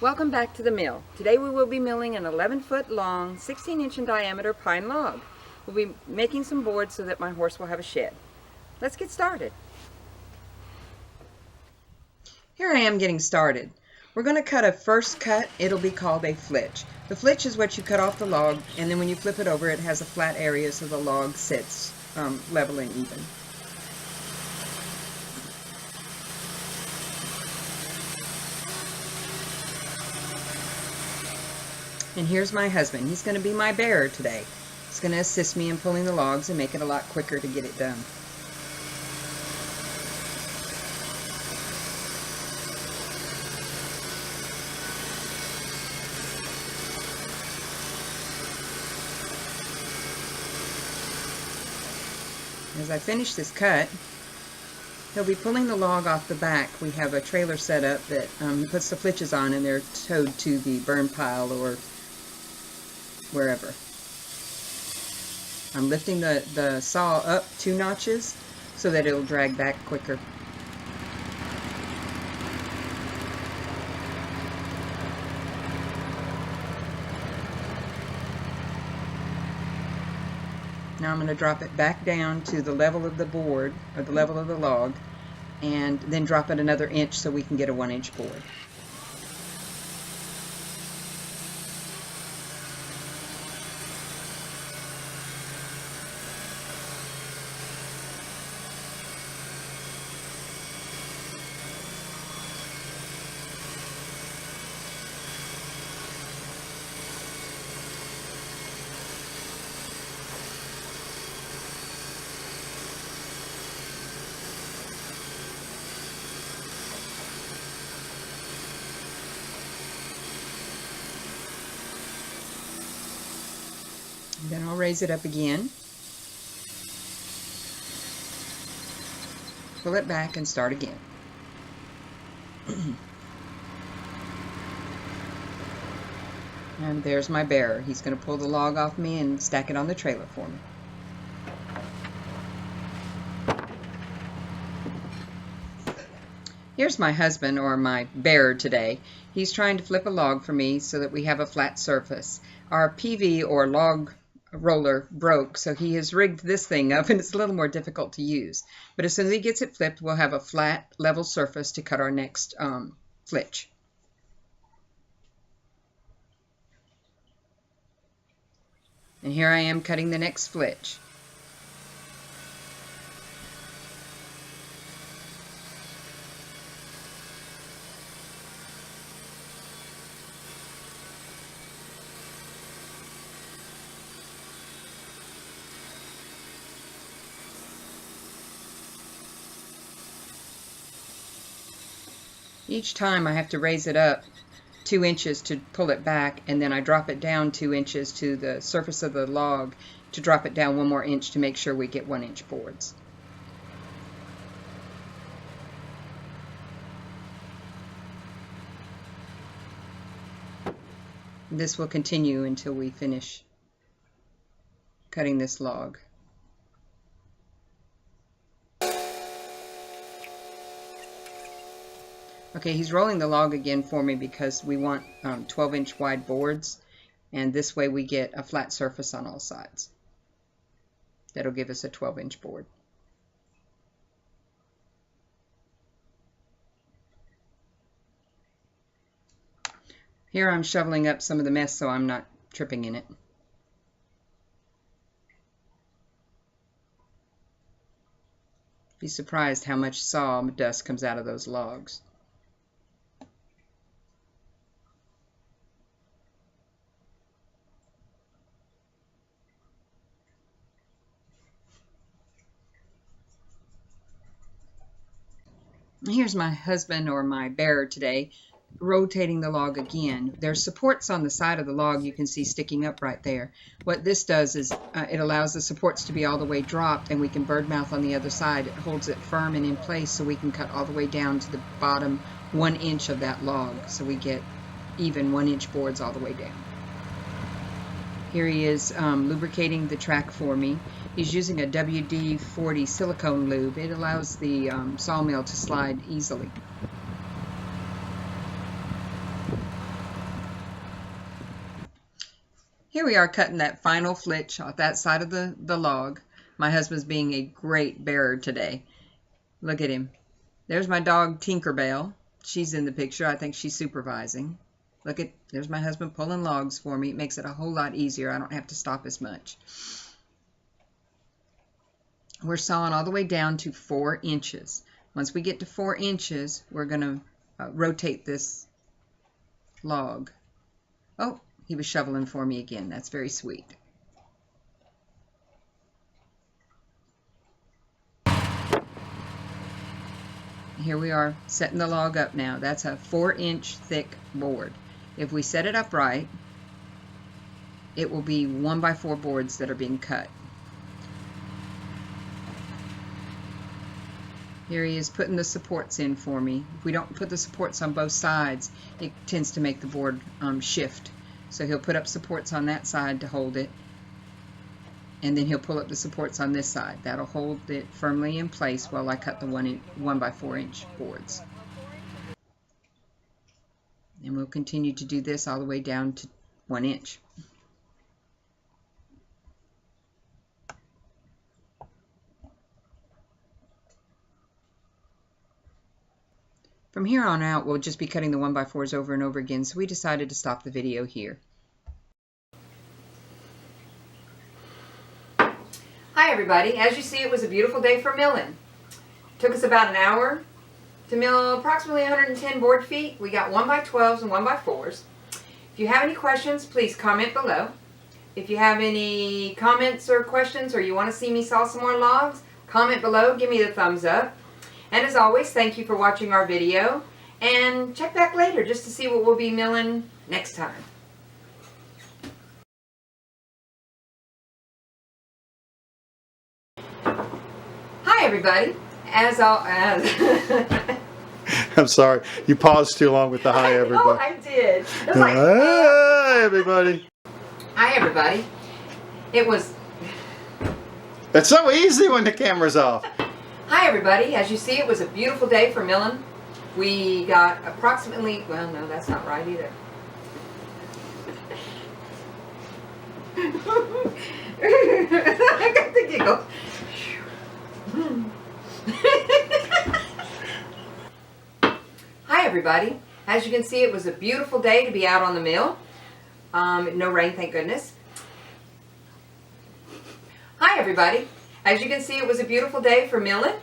Welcome back to the mill. Today we will be milling an 11-foot long, 16-inch in diameter pine log. We'll be making some boards so that my horse will have a shed. Let's get started. Here I am getting started. We're going to cut a first cut. It'll be called a flitch. The flitch is what you cut off the log, and then when you flip it over it has a flat area so the log sits level and even. And here's my husband. He's going to be my bearer today. He's going to assist me in pulling the logs and make it a lot quicker to get it done. As I finish this cut, he'll be pulling the log off the back. We have a trailer set up that he puts the flitches on, and they're towed to the burn pile or wherever. I'm lifting the saw up 2 notches so that it'll drag back quicker. Now I'm going to drop it back down to the level of the board, or the level of the log, and then drop it another inch so we can get a 1-inch board. Then I'll raise it up again, pull it back, and start again. And there's my bearer. He's going to pull the log off me and stack it on the trailer for me. Here's my husband, or my bearer today. He's trying to flip a log for me so that we have a flat surface. Our PV, or log roller, broke, so he has rigged this thing up, and it's a little more difficult to use. But as soon as he gets it flipped, we'll have a flat, level surface to cut our next flitch. And here I am cutting the next flitch. Each time I have to raise it up 2 inches to pull it back, and then I drop it down 2 inches to the surface of the log to drop it down 1 more inch to make sure we get 1-inch boards. This will continue until we finish cutting this log. Okay, he's rolling the log again for me because we want 12-inch wide boards, and this way we get a flat surface on all sides. That'll give us a 12-inch board. Here I'm shoveling up some of the mess so I'm not tripping in it. Be surprised how much sawdust comes out of those logs. Here's my husband, or my bearer today, rotating the log again. There's supports on the side of the log you can see sticking up right there. What this does is it allows the supports to be all the way dropped, and we can bird mouth on the other side. It holds it firm and in place so we can cut all the way down to the bottom 1 inch of that log, so we get even 1-inch boards all the way down. Here he is lubricating the track for me. He's using a WD-40 silicone lube. It allows the sawmill to slide easily. Here we are cutting that final flitch off that side of the log. My husband's being a great bearer today. Look at him. There's my dog Tinkerbell. She's in the picture. I think she's supervising. There's my husband pulling logs for me. It makes it a whole lot easier. I don't have to stop as much. We're sawing all the way down to 4 inches. Once we get to 4 inches, we're going to rotate this log. Oh, he was shoveling for me again. That's very sweet. Here we are setting the log up now. That's a 4-inch thick board. If we set it up right, it will be 1x4 boards that are being cut. Here he is putting the supports in for me. If we don't put the supports on both sides, it tends to make the board shift. So he'll put up supports on that side to hold it, and then he'll pull up the supports on this side. That'll hold it firmly in place while I cut the 1x4 inch boards. And we'll continue to do this all the way down to 1 inch. From here on out, we'll just be cutting the 1x4s over and over again, so we decided to stop the video here. Hi everybody. As you see, it was a beautiful day for milling. It took us about an hour to mill approximately 110 board feet. We got 1x12s and 1x4s. If you have any questions, please comment below. If you have any comments or questions, or you want to see me saw some more logs, comment below, give me the thumbs up. And as always, thank you for watching our video, and check back later just to see what we'll be milling next time. Hi everybody. I'm sorry, you paused too long with the hi everybody. Oh, I did. It was like, hi everybody. Hi everybody. It's so easy when the camera's off. Hi everybody. As you see, it was a beautiful day for milling. We got approximately, well no, that's not right either. I got the giggle. Hi everybody. As you can see, it was a beautiful day to be out on the mill. No rain, thank goodness. Hi everybody. As you can see, it was a beautiful day for milling.